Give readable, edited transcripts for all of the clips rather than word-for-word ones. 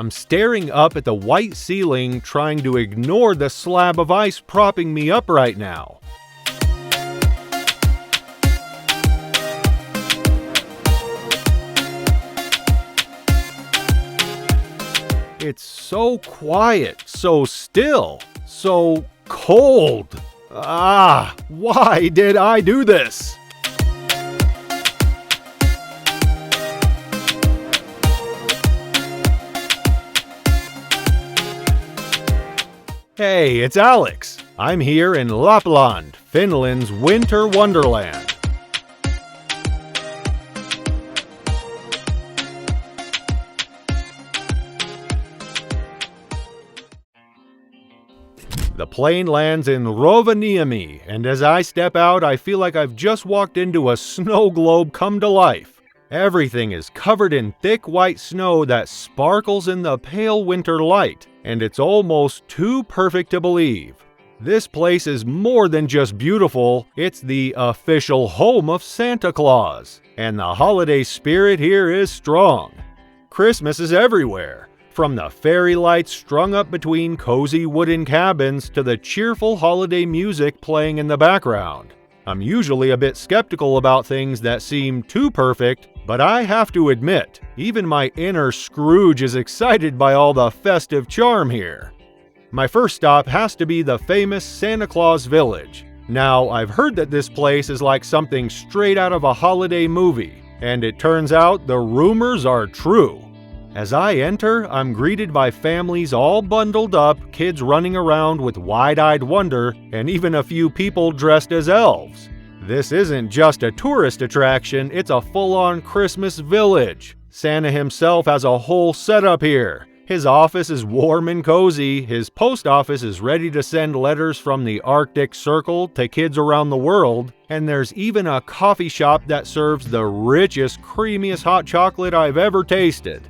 I'm staring up at the white ceiling, trying to ignore the slab of ice propping me up right now. It's so quiet, so still, so cold. Why did I do this? Hey, it's Alex. I'm here in Lapland, Finland's winter wonderland. The plane lands in Rovaniemi, and as I step out, I feel like I've just walked into a snow globe come to life. Everything is covered in thick white snow that sparkles in the pale winter light, and it's almost too perfect to believe. This place is more than just beautiful, it's the official home of Santa Claus, and the holiday spirit here is strong. Christmas is everywhere. From the fairy lights strung up between cozy wooden cabins to the cheerful holiday music playing in the background. I'm usually a bit skeptical about things that seem too perfect, but I have to admit, even my inner Scrooge is excited by all the festive charm here. My first stop has to be the famous Santa Claus Village. Now, I've heard that this place is like something straight out of a holiday movie, and it turns out the rumors are true. As I enter, I'm greeted by families all bundled up, kids running around with wide-eyed wonder, and even a few people dressed as elves. This isn't just a tourist attraction, it's a full-on Christmas village. Santa himself has a whole setup here. His office is warm and cozy, his post office is ready to send letters from the Arctic Circle to kids around the world, and there's even a coffee shop that serves the richest, creamiest hot chocolate I've ever tasted.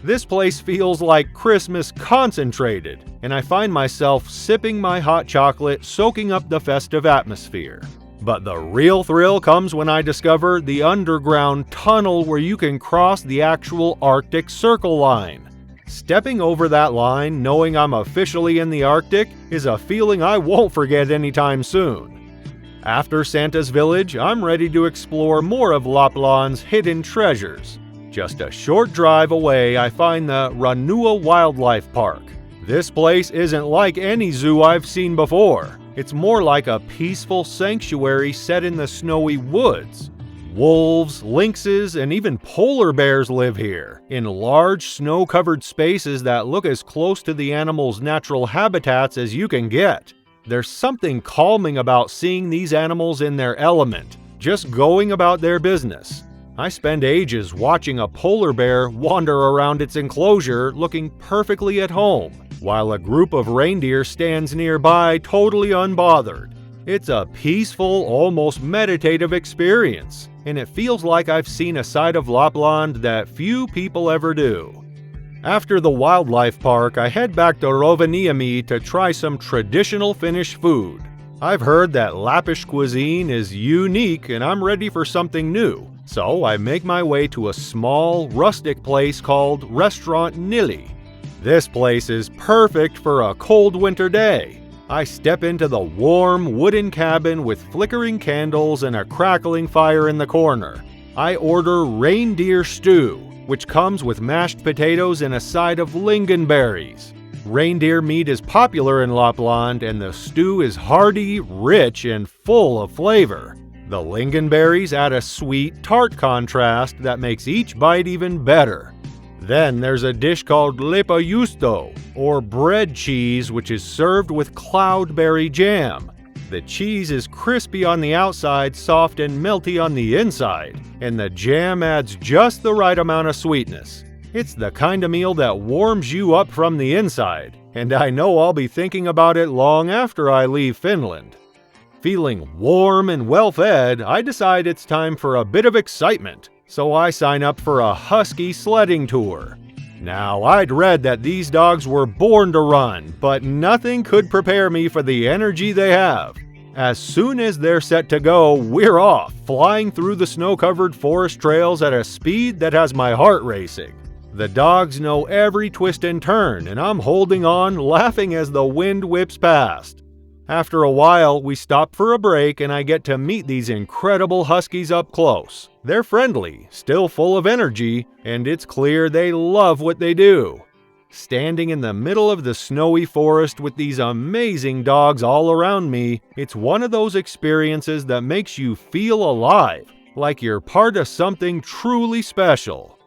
This place feels like Christmas concentrated, and I find myself sipping my hot chocolate, soaking up the festive atmosphere. But the real thrill comes when I discover the underground tunnel where you can cross the actual Arctic Circle line. Stepping over that line, knowing I'm officially in the Arctic, is a feeling I won't forget anytime soon. After Santa's village, I'm ready to explore more of Lapland's hidden treasures. Just a short drive away, I find the Ranua Wildlife Park. This place isn't like any zoo I've seen before. It's more like a peaceful sanctuary set in the snowy woods. Wolves, lynxes, and even polar bears live here, in large snow-covered spaces that look as close to the animals' natural habitats as you can get. There's something calming about seeing these animals in their element, just going about their business. I spend ages watching a polar bear wander around its enclosure looking perfectly at home, while a group of reindeer stands nearby totally unbothered. It's a peaceful, almost meditative experience, and it feels like I've seen a side of Lapland that few people ever do. After the wildlife park, I head back to Rovaniemi to try some traditional Finnish food. I've heard that Lappish cuisine is unique and I'm ready for something new. So I make my way to a small, rustic place called Restaurant Nili. This place is perfect for a cold winter day. I step into the warm, wooden cabin with flickering candles and a crackling fire in the corner. I order reindeer stew, which comes with mashed potatoes and a side of lingonberries. Reindeer meat is popular in Lapland, and the stew is hearty, rich, and full of flavor. The lingonberries add a sweet, tart contrast that makes each bite even better. Then there's a dish called leipäjuusto, or bread cheese, which is served with cloudberry jam. The cheese is crispy on the outside, soft and melty on the inside, and the jam adds just the right amount of sweetness. It's the kind of meal that warms you up from the inside, and I know I'll be thinking about it long after I leave Finland. Feeling warm and well-fed, I decide it's time for a bit of excitement, so I sign up for a Husky sledding tour. Now, I'd read that these dogs were born to run, but nothing could prepare me for the energy they have. As soon as they're set to go, we're off, flying through the snow-covered forest trails at a speed that has my heart racing. The dogs know every twist and turn, and I'm holding on, laughing as the wind whips past. After a while, we stop for a break and I get to meet these incredible Huskies up close. They're friendly, still full of energy, and it's clear they love what they do. Standing in the middle of the snowy forest with these amazing dogs all around me, it's one of those experiences that makes you feel alive, like you're part of something truly special.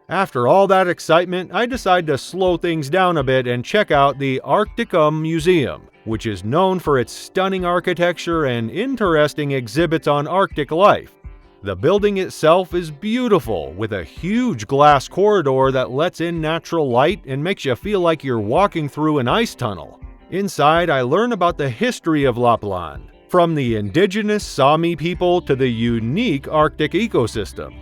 After all that excitement, I decide to slow things down a bit and check out the Arcticum Museum, which is known for its stunning architecture and interesting exhibits on Arctic life. The building itself is beautiful, with a huge glass corridor that lets in natural light and makes you feel like you're walking through an ice tunnel. Inside, I learn about the history of Lapland, from the indigenous Sami people to the unique Arctic ecosystem.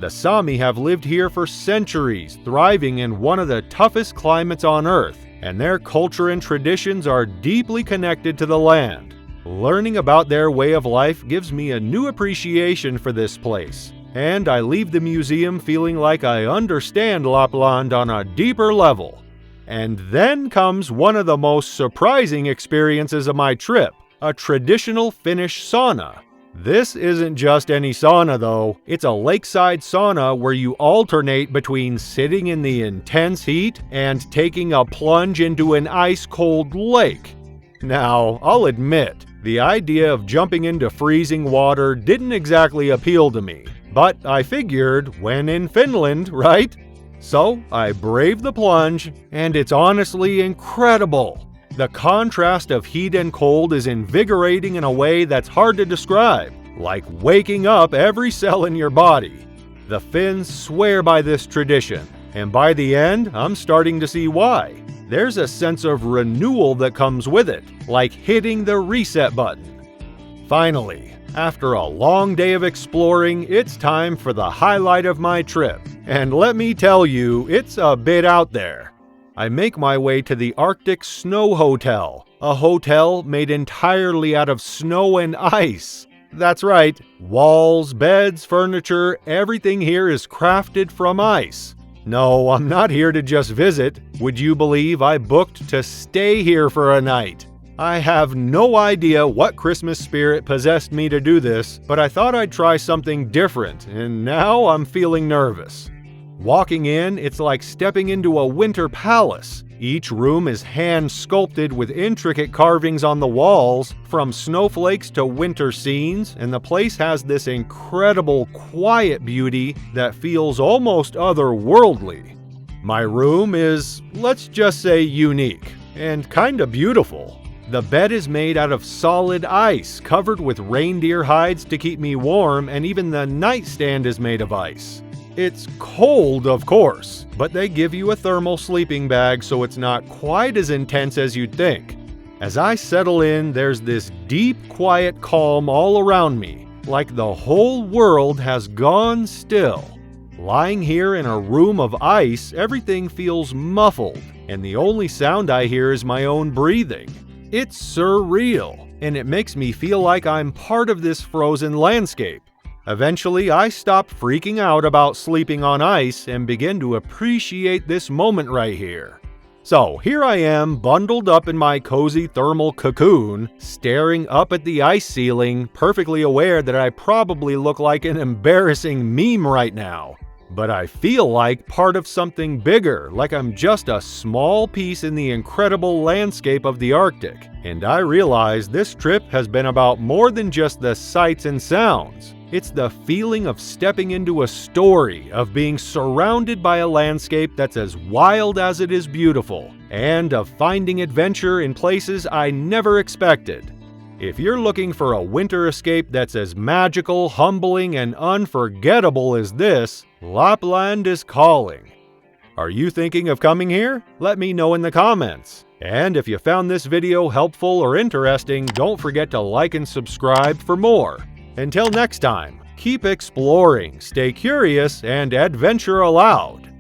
The Sami have lived here for centuries, thriving in one of the toughest climates on Earth, and their culture and traditions are deeply connected to the land. Learning about their way of life gives me a new appreciation for this place, and I leave the museum feeling like I understand Lapland on a deeper level. And then comes one of the most surprising experiences of my trip, a traditional Finnish sauna. This isn't just any sauna though, it's a lakeside sauna where you alternate between sitting in the intense heat and taking a plunge into an ice-cold lake. Now, I'll admit, the idea of jumping into freezing water didn't exactly appeal to me, but I figured, when in Finland, right? So, I braved the plunge, and it's honestly incredible. The contrast of heat and cold is invigorating in a way that's hard to describe, like waking up every cell in your body. The Finns swear by this tradition, and by the end, I'm starting to see why. There's a sense of renewal that comes with it, like hitting the reset button. Finally, after a long day of exploring, it's time for the highlight of my trip. And let me tell you, it's a bit out there. I make my way to the Arctic Snow Hotel, a hotel made entirely out of snow and ice. That's right, walls, beds, furniture, everything here is crafted from ice. No, I'm not here to just visit. Would you believe I booked to stay here for a night? I have no idea what Christmas spirit possessed me to do this, but I thought I'd try something different, and now I'm feeling nervous. Walking in, it's like stepping into a winter palace. Each room is hand-sculpted with intricate carvings on the walls, from snowflakes to winter scenes, and the place has this incredible quiet beauty that feels almost otherworldly. My room is, let's just say, unique, and kinda beautiful. The bed is made out of solid ice, covered with reindeer hides to keep me warm, and even the nightstand is made of ice. It's cold, of course, but they give you a thermal sleeping bag so it's not quite as intense as you'd think. As I settle in, there's this deep, quiet calm all around me, like the whole world has gone still. Lying here in a room of ice, everything feels muffled, and the only sound I hear is my own breathing. It's surreal, and it makes me feel like I'm part of this frozen landscape. Eventually, I stopped freaking out about sleeping on ice and begin to appreciate this moment right here. So here I am, bundled up in my cozy thermal cocoon, staring up at the ice ceiling, perfectly aware that I probably look like an embarrassing meme right now. But I feel like part of something bigger, like I'm just a small piece in the incredible landscape of the Arctic. And I realize this trip has been about more than just the sights and sounds. It's the feeling of stepping into a story, of being surrounded by a landscape that's as wild as it is beautiful, and of finding adventure in places I never expected. If you're looking for a winter escape that's as magical, humbling, and unforgettable as this, Lapland is calling. Are you thinking of coming here? Let me know in the comments. And if you found this video helpful or interesting, don't forget to like and subscribe for more. Until next time, keep exploring, stay curious, and adventure aloud.